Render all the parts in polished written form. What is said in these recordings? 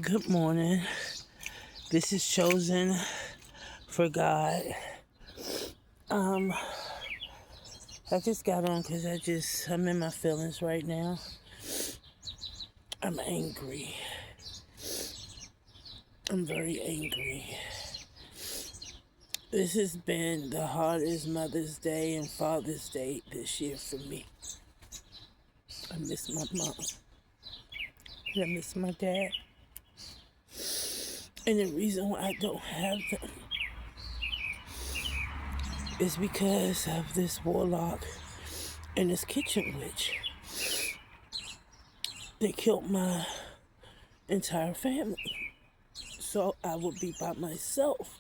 Good morning. This is Chosen for God. Um, I just got on because I'm in my feelings right now. I'm angry. I'm very angry. This has been the hardest Mother's Day and Father's Day this year for me. I miss my mom. I miss my dad. And the reason why I don't have them is because of this warlock and this kitchen witch. They killed my entire family. So I would be by myself.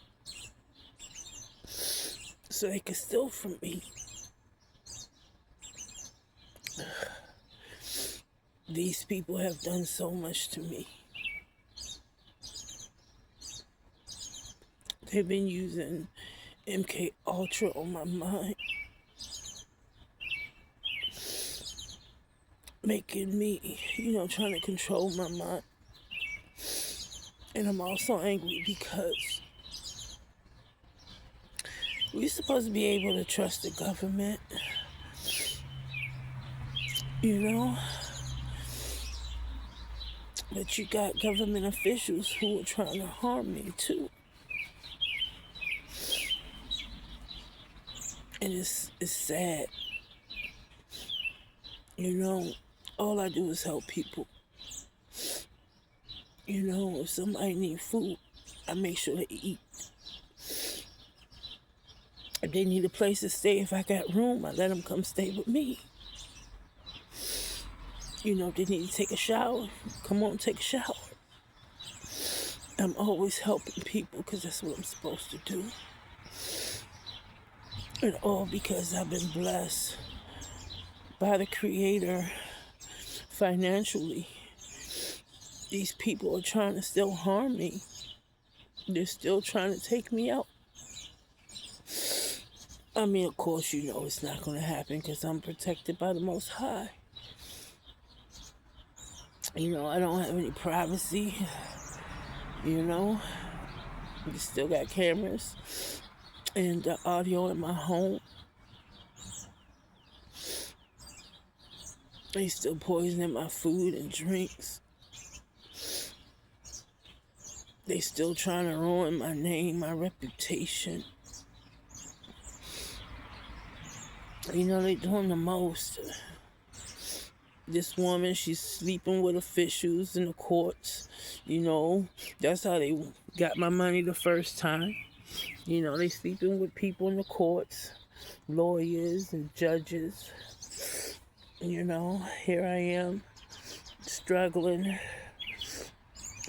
So they could steal from me. These people have done so much to me. They've been using MK Ultra on my mind, making me, trying to control my mind. And I'm also angry because we're supposed to be able to trust the government, but you got government officials who are trying to harm me too. And it's sad. All I do is help people. If somebody needs food, I make sure they eat. If they need a place to stay, if I got room, I let them come stay with me. If they need to take a shower, come on, take a shower. I'm always helping people because that's what I'm supposed to do. And all because I've been blessed by the Creator financially. These people are trying to still harm me. They're still trying to take me out. I mean, of course, it's not going to happen because I'm protected by the Most High. I don't have any privacy. We still got cameras and audio in my home. They still poisoning my food and drinks. They still trying to ruin my name, my reputation. They doing the most. This woman, she's sleeping with officials in the courts. That's how they got my money the first time. They sleeping with people in the courts, lawyers and judges. Here I am, struggling.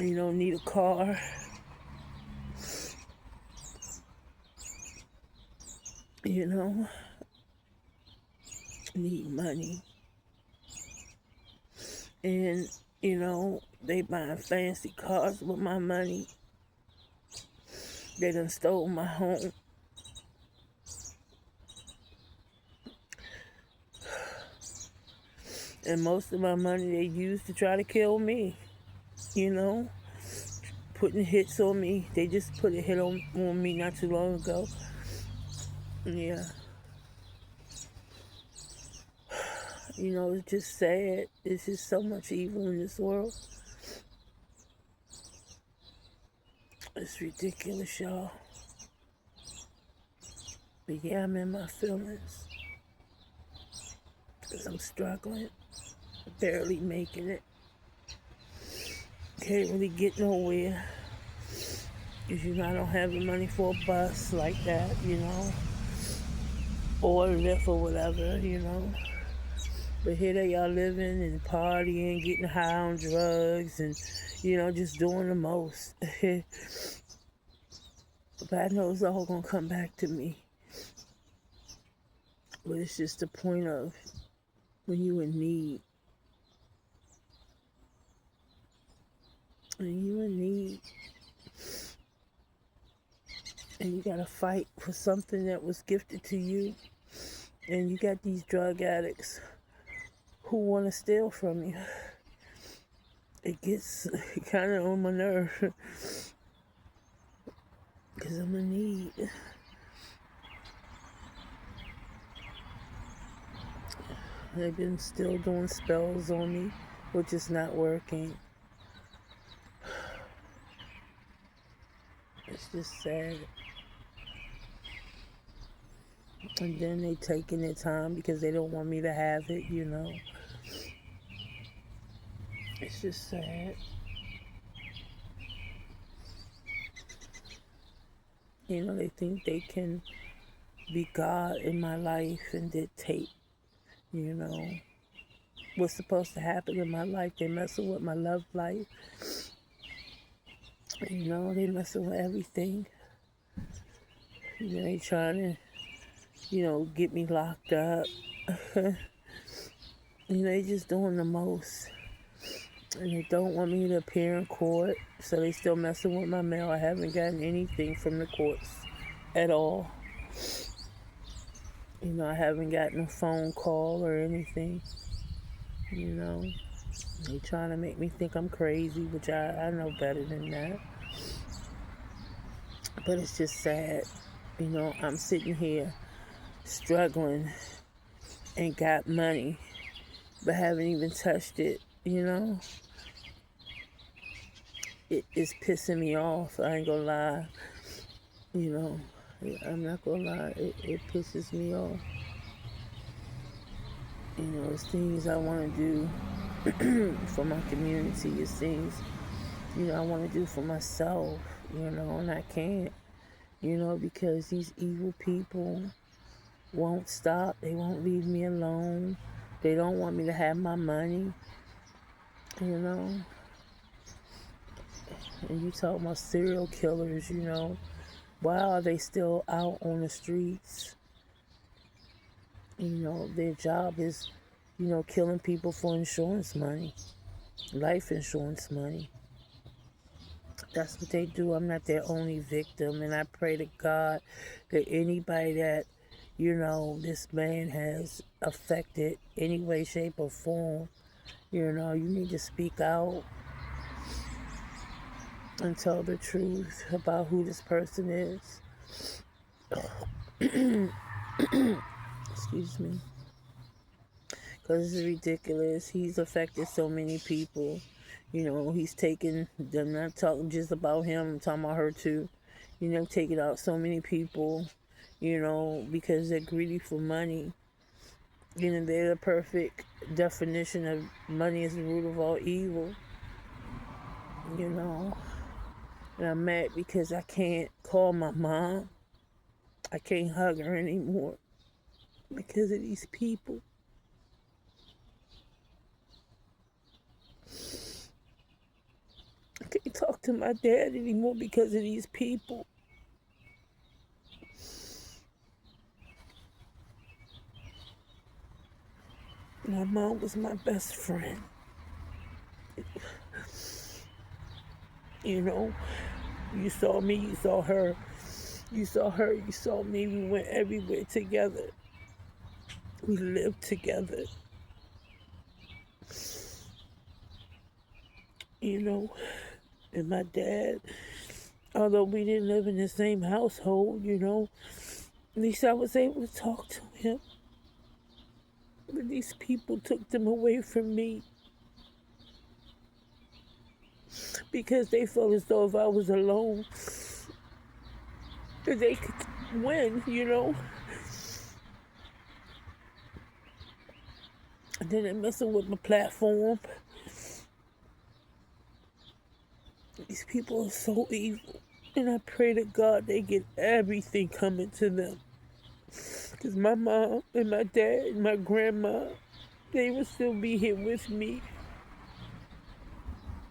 Need a car. Need money. And, they buying fancy cars with my money. They done stole my home. And most of my money they used to try to kill me. Putting hits on me. They just put a hit on me not too long ago. Yeah. It's just sad. It's just so much evil in this world. It's ridiculous, y'all. But yeah, I'm in my feelings. Because I'm struggling. Barely making it. Can't really get nowhere. Because, I don't have the money for a bus like that, or a Lyft or whatever, But here they are living and partying, getting high on drugs and, just doing the most. But I know it's all going to come back to me. But it's just the point of when you in need. When you in need. And you got to fight for something that was gifted to you. And you got these drug addicts who want to steal from you. it gets kind of on my nerve because I'm in need. They've been still doing spells on me, which is not working. It's just sad. And then they taking their time because they don't want me to have it, you know. It's just sad. You know, they think they can be God in my life and dictate, you know, what's supposed to happen in my life. They messing with my love life. You know, they messing with everything. You know, they trying to, you know, get me locked up. You know, they just doing the most. And they don't want me to appear in court, so they still messing with my mail. I haven't gotten anything from the courts at all. You know, I haven't gotten a phone call or anything. You know, they trying to make me think I'm crazy, which I know better than that. But it's just sad. You know, I'm sitting here struggling and got money, but haven't even touched it, you know. It is pissing me off. I ain't gonna lie. You know, I'm not gonna lie. It pisses me off. You know, it's things I want to do for my community. It's things, you know, I want to do for myself, you know, and I can't, you know, because these evil people won't stop. They won't leave me alone. They don't want me to have my money, you know. And you talk about serial killers, you know. Why are they still out on the streets? You know, their job is, you know, killing people for insurance money, life insurance money. That's what they do. I'm not their only victim. And I pray to God that anybody that, you know, this man has affected any way, shape, or form, you know, you need to speak out and tell the truth about who this person is. Excuse me. Because it's ridiculous. He's affected so many people. You know, he's taken, I'm not talking just about him, I'm talking about her too. You know, taking out so many people, you know, because they're greedy for money. You know, they're the perfect definition of money is the root of all evil. You know, and I'm mad because I can't call my mom. I can't hug her anymore because of these people. I can't talk to my dad anymore because of these people. My mom was my best friend. You know, you saw me, you saw her. You saw her, you saw me. We went everywhere together. We lived together. You know, and my dad, although we didn't live in the same household, you know, at least I was able to talk to him. But these people took them away from me because they felt as though if I was alone, that they could win, you know. And then they're messing with my platform. These people are so evil. And I pray to God they get everything coming to them. Because my mom and my dad and my grandma, they will still be here with me.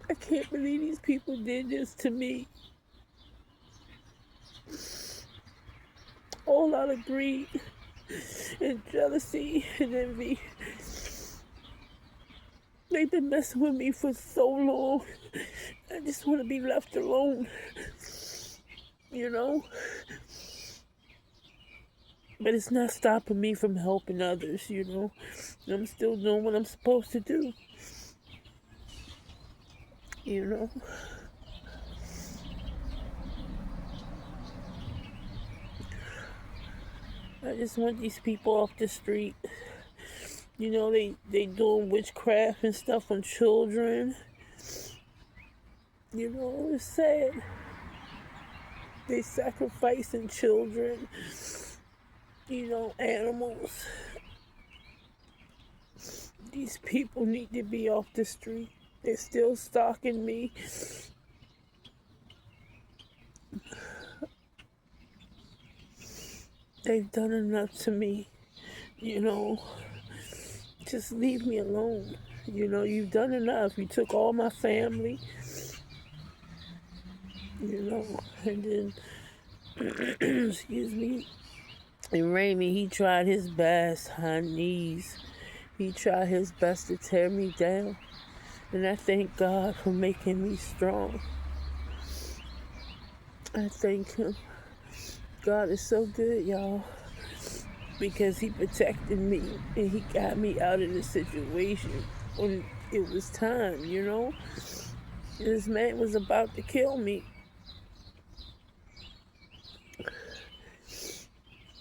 I can't believe these people did this to me. All out of greed and jealousy and envy. They've been messing with me for so long. I just want to be left alone. You know? But it's not stopping me from helping others, you know? I'm still doing what I'm supposed to do. You know, I just want these people off the street. You know, they doing witchcraft and stuff on children. You know, it's sad. They sacrificing children, you know, animals. These people need to be off the street. They're still stalking me. They've done enough to me, you know. Just leave me alone. You know, you've done enough. You took all my family, you know, and then, excuse me, and Raimi, he tried his best, honeys. He tried his best to tear me down. And I thank God for making me strong. I thank him. God is so good, y'all. Because he protected me and he got me out of the situation when it was time, you know? This man was about to kill me.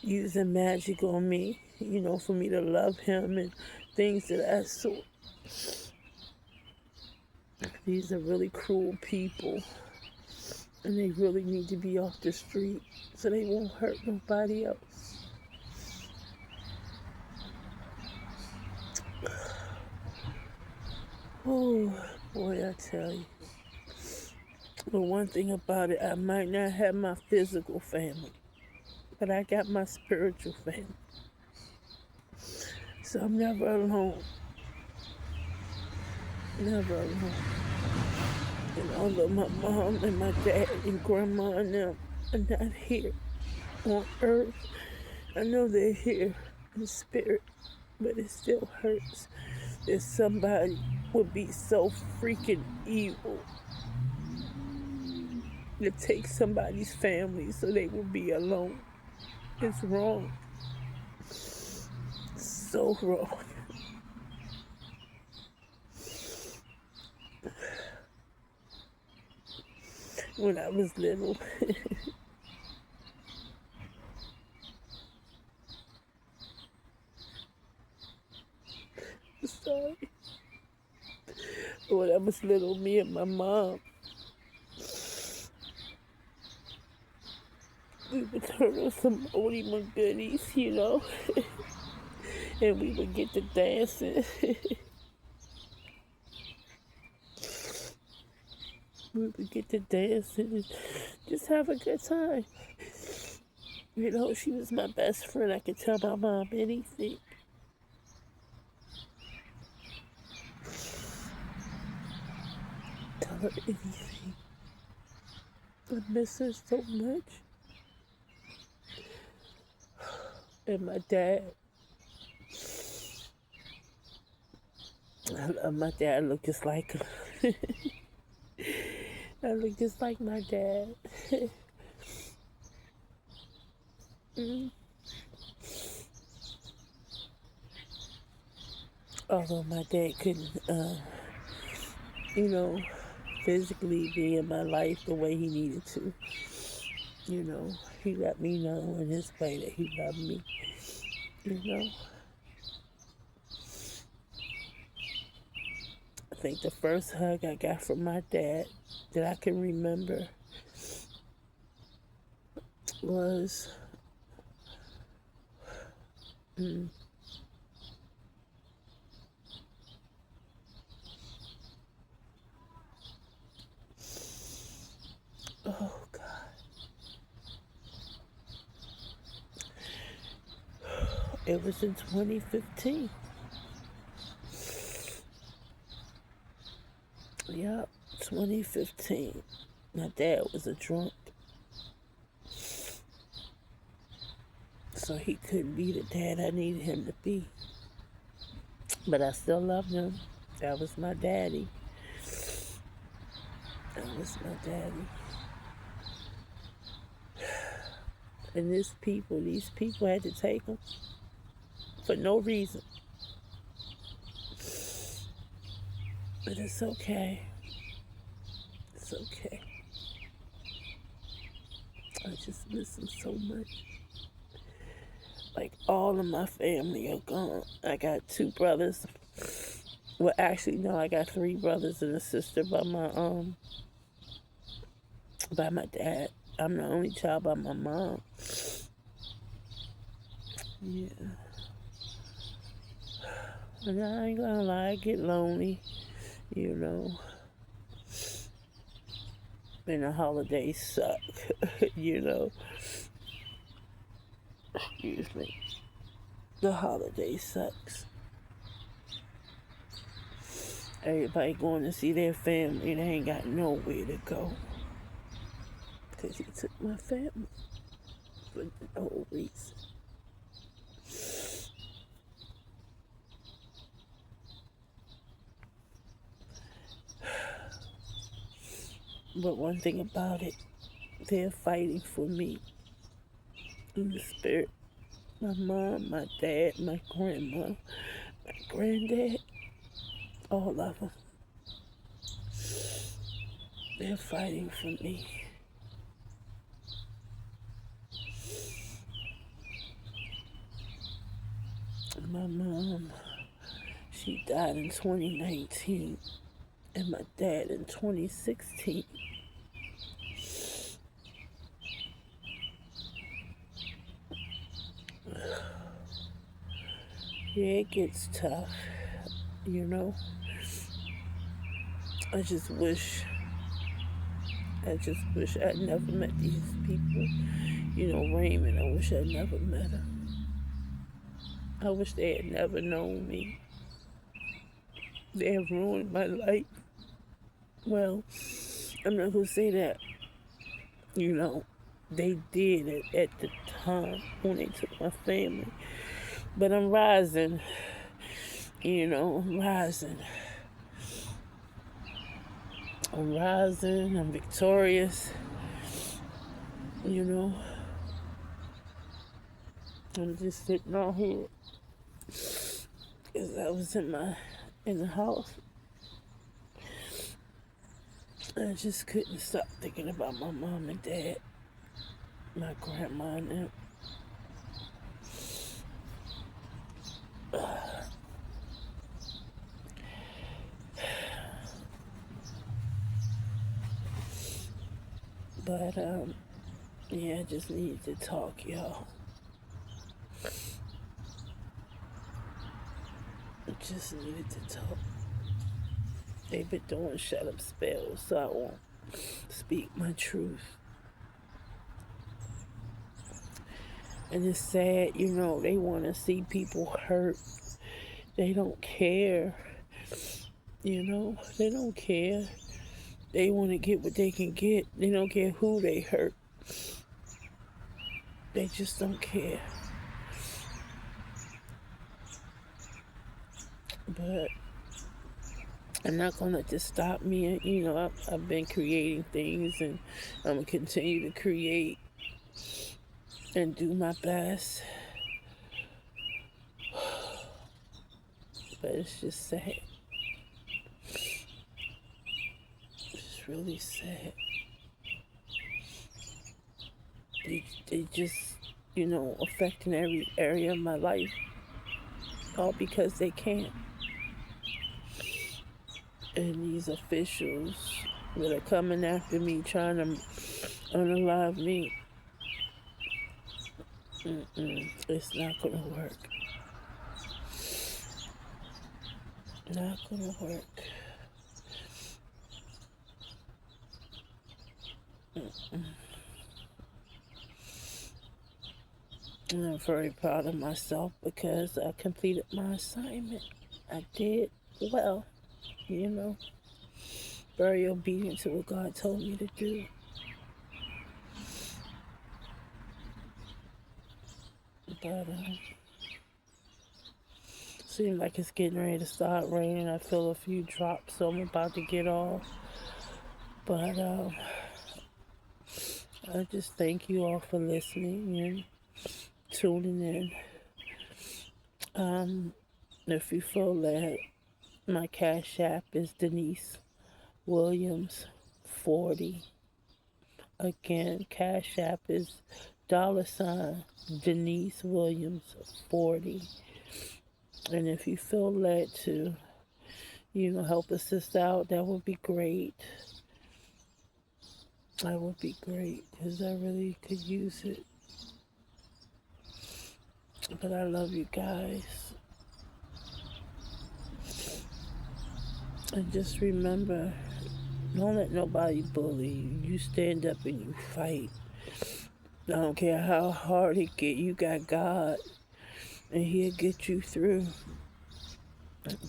Using magic on me, you know, for me to love him and things of that sort. These are really cruel people. And they really need to be off the street so they won't hurt nobody else. Oh, boy, I tell you. But one thing about it, I might not have my physical family, but I got my spiritual family. So I'm never alone. Never alone. And although my mom and my dad and grandma and them are not here on earth, I know they're here in spirit, but it still hurts that somebody would be so freaking evil to take somebody's family so they will be alone. It's wrong. So wrong. When I was little, sorry. When I was little, me and my mom, we would turn on some oldie goodies, you know, and we would get to dancing. We would get to dancing and just have a good time. You know, she was my best friend. I could tell my mom anything. Tell her anything. I miss her so much. And my dad. I love my dad. I look just like him. I look just like my dad. Although my dad couldn't, you know, physically be in my life the way he needed to. You know, he let me know in his way that he loved me. You know. I think the first hug I got from my dad that I can remember was oh God. It was in 2015. Yep, 2015. My dad was a drunk. So he couldn't be the dad I needed him to be. But I still loved him. That was my daddy. That was my daddy. And these people had to take him for no reason. But it's okay. it's okay. I just miss them so much. Like, all of my family are gone. I got 2 brothers. Well, actually, no, I got 3 brothers and a sister by my dad. I'm the only child by my mom. Yeah. And I ain't gonna lie, I get lonely, you know. And the holidays suck, you know. Excuse me. The holiday sucks. Everybody going to see their family, they ain't got nowhere to go. Because he took my family for no reason. But one thing about it, they're fighting for me in the spirit. My mom, my dad, my grandma, my granddad, all of them. They're fighting for me. My mom, she died in 2019, and my dad in 2016. Yeah, it gets tough, you know. I just wish I'd never met these people. You know, Raymond, I wish I'd never met him. I wish they had never known me. They have ruined my life. Well, I'm not going to say that, you know, they did it at the time when they took my family. But I'm rising, you know, I'm rising. I'm victorious, you know. I'm just sitting out here because I was in the house. I just couldn't stop thinking about my mom and dad, my grandma and them. But, yeah, I just needed to talk, y'all. I just needed to talk. They've been doing shut up spells, so I won't speak my truth. And it's sad, you know, they want to see people hurt. They don't care. You know, they don't care. They want to get what they can get. They don't care who they hurt. They just don't care. But I'm not going to let this stop me. You know, I've been creating things, and I'm going to continue to create and do my best. But it's just sad. It's really sad. They just, you know, affecting every area of my life. All because they can. And these officials that are coming after me, trying to unalive me, it's not going to work. Not going to work. And I'm very proud of myself because I completed my assignment. I did well, you know. Very obedient to what God told me to do. But seems like it's getting ready to start raining. I feel a few drops, so I'm about to get off. But I just thank you all for listening and tuning in. If you feel that, my Cash App is Denise Williams 40. Again, Cash App is $ Denise Williams 40. And if you feel led to, help a sister out, that would be great. That would be great because I really could use it. But I love you guys. And just remember, don't let nobody bully you. You stand up and you fight. I don't care how hard it get. You got God, and He'll get you through.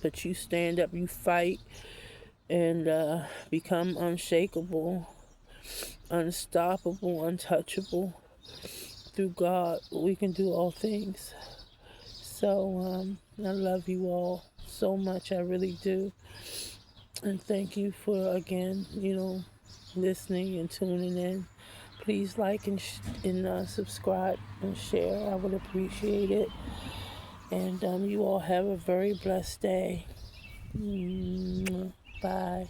But you stand up, you fight, and become unshakable, unstoppable, untouchable. Through God, we can do all things. So I love you all so much. I really do. And thank you for, again, listening and tuning in. Please like and subscribe and share. I would appreciate it. And you all have a very blessed day. Bye.